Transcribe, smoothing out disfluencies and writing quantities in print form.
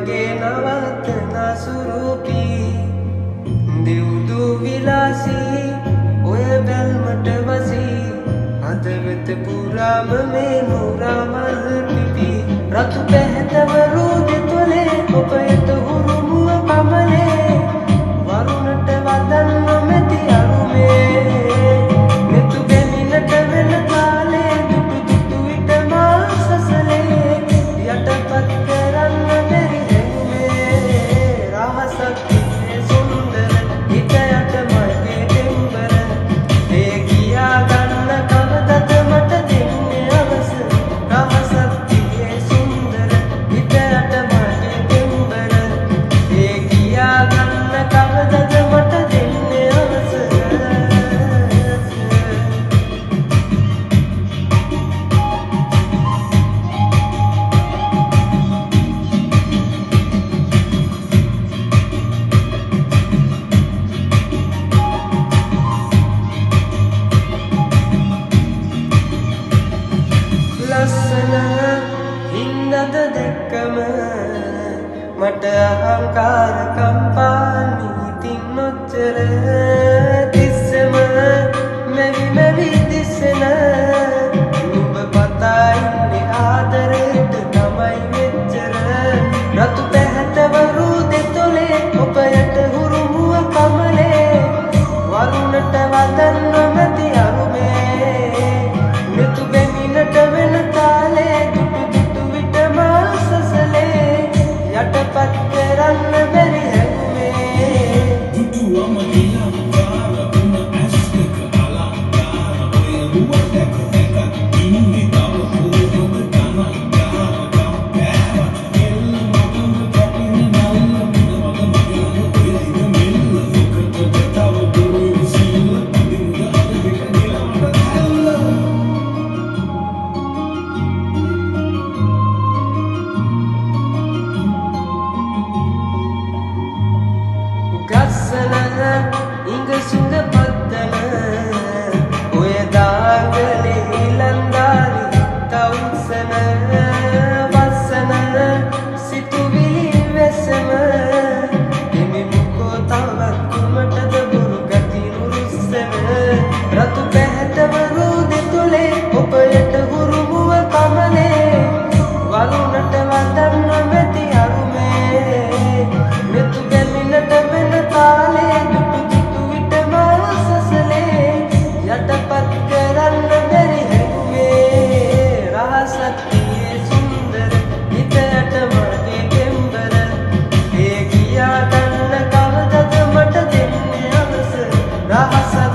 වගේ නවත්තන සුරූපී දිව්දු විලාසී ඔය බැල්මට වසී හදවත පුරාම මේ නුරාමල් පිපි රතු පැහැතවරු දෙතොලේ ඔබයට හුරුමුව කමලේ වරුණට වදන් නොමැති අරුමේ මෙතු බැමිනට වෙන කාලේ දුටු දුටු විට මා සසලේ යටපත් කරන්න බැරි හැඟුමේ රහසක් තිබේ සුන්දර හිත යට මගේ දෙම්බර ඒ කියා ගන්න කවදද මට දෙන්නේ අවසර රහසක් තිබේ සුන්දර හිත යට මගේ දෙම්බර ඒ කියා ගන්න කවදද මට දෙන්නේ අවසර ලස්සන හින්දද දැක්කම මට අහංකාර කම්පානි තින් නොච්චර තිස්සම මැවි මැවි දිස්සන නුඹ පතා ඉන්නේ ආදරයට තමයි මෙච්චර රතු පැහැතවරු දෙතොලේ ඔබයට හුරුමුව කමලේ වරුණට වදන් නොමැති අරුමේ මෙතු බැමිනට වෙන තාලේ දුටු දුටු විට මා සසලේ යටපත් කරන්න බැරි හැඟුමේ දුටුවම නිලංකාර උන ඇස් දෙක අලංකාර ඔය රුව දැක දැක ඉන්නේ තව පොරොම ගණන් ගාන කම්පෑව එල්ල මගම කැපෙන නල්ල මිදවද මගලම පෙරින මෙල්ල මොකටද තව දුරු සිල්ල දින්ද අද විට නිලවට ඇල්ල ගස්සන ඉංගසුඟ පත්තන ඔය දාගලේ ඉලන්දාරි තවුසන වස්සන සිතුවිලි වෙසම එමි මුකෝ තවත් කුමටද බුරු ගති නුරුස්සන රතු පැහැතවරු දෙතොලේ ඔබයට හුරුමුව කමලේ වරුණට වදන් නොමැති අරුමේ මෙතු බැමිනට වෙන තාලේ දුටු දුටු විට මා සසලේ යටපත් කරන්න බැරි හැඟුමේ රහසක් තියේ සුන්දර හිත යට මගේ දෙම්බර ඒ කියා ගන්න කවදද මට දෙන්නේ අවසර රහසක්